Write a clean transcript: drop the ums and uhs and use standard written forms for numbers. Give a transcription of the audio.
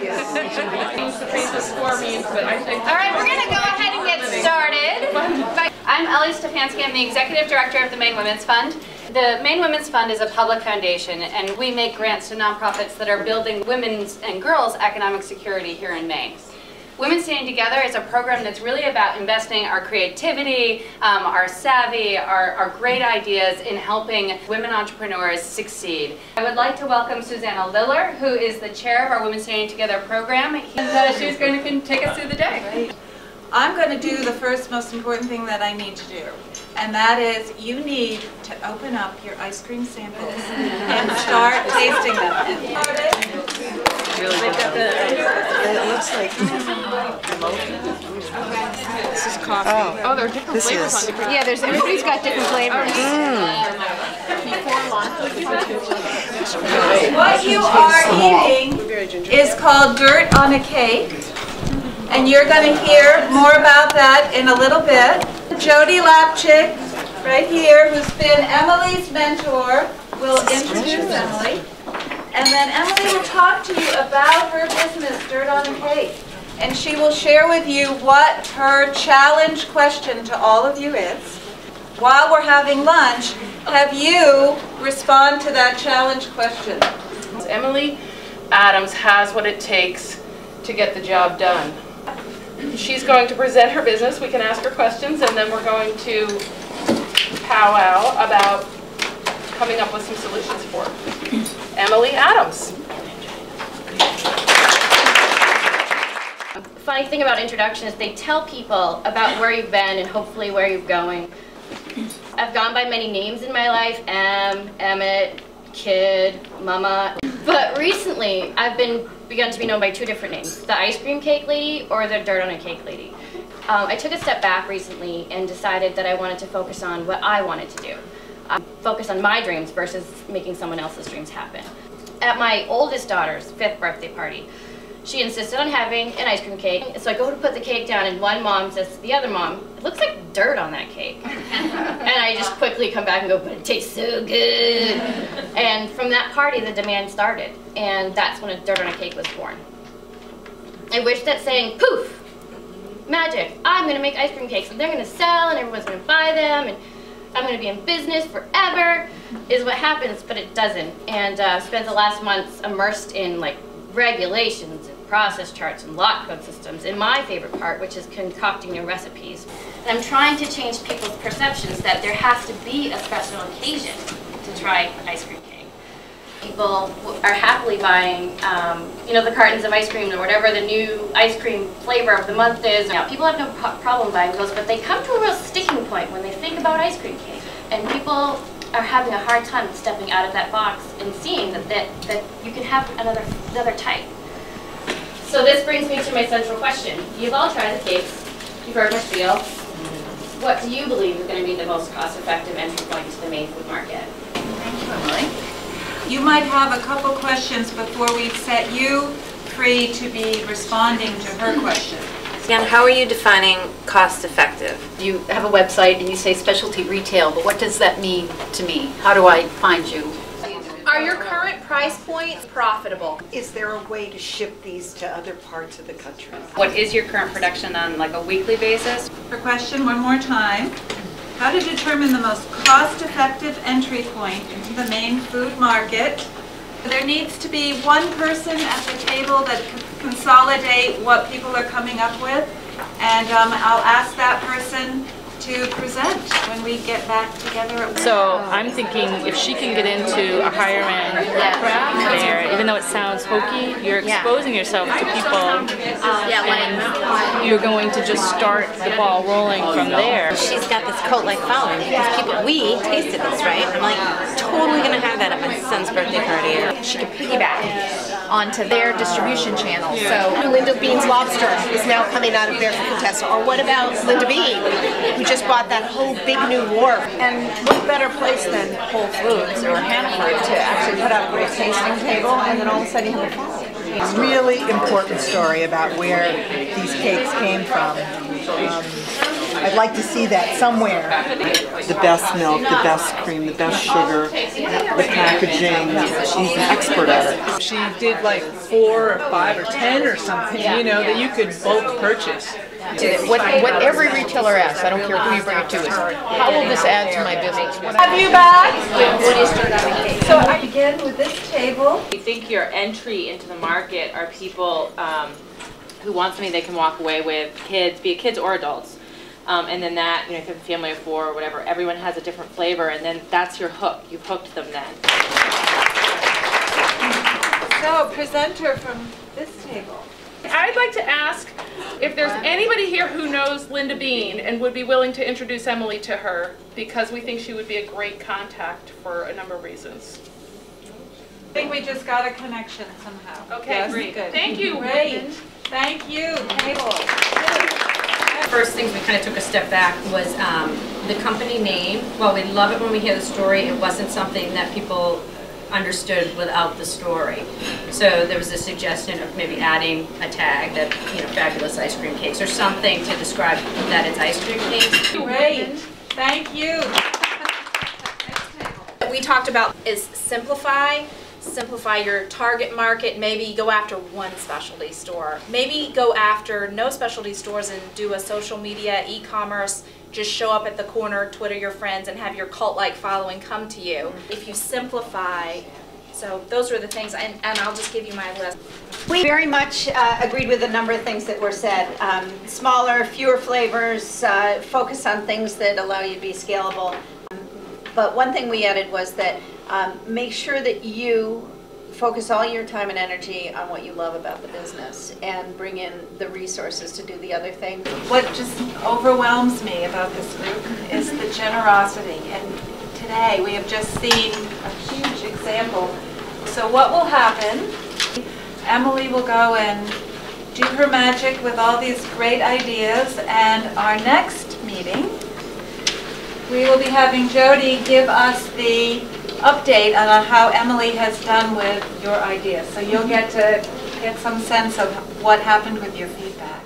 Alright, we're going to go ahead and get started. I'm Ellie Stefanski. I'm the Executive Director of the Maine Women's Fund. The Maine Women's Fund is a public foundation, and we make grants to nonprofits that are building women's and girls' economic security here in Maine. Women Standing Together is a program that's really about investing our creativity, our savvy, our great ideas in helping women entrepreneurs succeed. I would like to welcome Susanna Liller, who is the chair of our Women Standing Together program, and she's going to take us through the day. I'm going to do the first most important thing that I need to do, and that is you need to open up your ice cream samples and start tasting them. Really it looks like this is coffee. Oh, there are different flavors on different. Yeah, everybody's got different flavors. What you are eating is called dirt on a cake, and you're going to hear more about that in a little bit. Jody Lapchick, right here, who's been Emily's mentor, will introduce Emily. And then Emily will talk to you about her business, Dirt on a Cake. And she will share with you what her challenge question to all of you is. While we're having lunch, have you respond to that challenge question. Emily Adams has what it takes to get the job done. She's going to present her business. We can ask her questions, and then we're going to powwow about coming up with some solutions for her. Emily Adams. The funny thing about introduction is they tell people about where you've been and hopefully where you're going. I've gone by many names in my life, Emmett, Kid, Mama, but recently I've begun to be known by two different names, the ice cream cake lady or the dirt on a cake lady. I took a step back recently and decided that I wanted to focus on what I wanted to do. Focus on my dreams versus making someone else's dreams happen. At my oldest daughter's 5th birthday party, she insisted on having an ice cream cake, so I go to put the cake down and one mom says to the other mom, "It looks like dirt on that cake." And I just quickly come back and go, "But it tastes so good." And from that party the demand started, and that's when a Dirt on a Cake was born. I wish that saying, poof, magic, I'm going to make ice cream cakes and they're going to sell and everyone's going to buy them and I'm going to be in business forever is what happens, but it doesn't. And spent the last months immersed in like regulations and process charts and lot code systems, and my favorite part, which is concocting new recipes. And I'm trying to change people's perceptions that there has to be a special occasion to try ice cream cake. People are happily buying, you know, the cartons of ice cream or whatever the new ice cream flavor of the month is. Now, people have no problem buying those, but they come to a real sticking point when they think about ice cream cake. And people are having a hard time stepping out of that box and seeing that you can have another type. So this brings me to my central question. You've all tried the cakes. You've heard my spiel. What do you believe is going to be the most cost-effective entry point to the Maine food market? Thank you, Emily. You might have a couple questions before we set you free to be responding to her question. And how are you defining cost-effective? You have a website and you say specialty retail, but what does that mean to me? How do I find you? Are your current price points profitable? Is there a way to ship these to other parts of the country? What is your current production on like a weekly basis? Her question one more time. How to determine the most cost-effective entry point into the Maine food market. There needs to be one person at the table that can consolidate what people are coming up with, and I'll ask that person to present when we get back together at So I'm thinking if she can get into a higher end craft fair, even though it sounds hokey, you're exposing yourself to people and you're going to just start the ball rolling from there. She's got this cult-like following because people, we tasted this, right? I'm like totally gonna have that at my son's birthday party. She can piggyback onto their distribution channel. So Linda Bean's Lobster is now coming out of Barefoot Contessa. Or what about Linda Bean, who just bought that whole big new wharf? And what better place than Whole Foods or Hannaford to actually put up a great tasting table and then all of a sudden you have a following? A really important story about where these cakes came from. I'd like to see that somewhere. The best milk, the best cream, the best sugar, the packaging. She's an expert at it. She did like 4 or 5 or 10 or something, you know, that you could bulk purchase. What every retailer asks, I don't care who you bring it to, is how will this add to my business? Have you back? So I begin with this table. I think your entry into the market are people who want something they can walk away with, kids, be it kids or adults. And then that, you know, if you have a family of 4 or whatever, everyone has a different flavor, and then that's your hook. You've hooked them then. So, presenter from this table. I'd like to ask if there's anybody here who knows Linda Bean and would be willing to introduce Emily to her, because we think she would be a great contact for a number of reasons. I think we just got a connection somehow. Okay, yes, great. Good. Thank you. Great. Thank you, table. First things we kind of took a step back was the company name. While we love it when we hear the story, it wasn't something that people understood without the story. So there was a suggestion of maybe adding a tag that, you know, fabulous ice cream cakes or something to describe that it's ice cream cakes. Great. Thank you. What we talked about is simplify your target market. Maybe go after one specialty store. Maybe go after no specialty stores and do a social media, e-commerce. Just show up at the corner, Twitter your friends, and have your cult-like following come to you. If you simplify, so those are the things, and I'll just give you my list. We very much agreed with a number of things that were said. Smaller, fewer flavors, focus on things that allow you to be scalable. But one thing we added was that make sure that you focus all your time and energy on what you love about the business and bring in the resources to do the other thing. What just overwhelms me about this group is the generosity, and today we have just seen a huge example. So what will happen, Emily will go and do her magic with all these great ideas, and our next meeting we will be having Jody give us the update on how Emily has done with your ideas. So you'll get to get some sense of what happened with your feedback.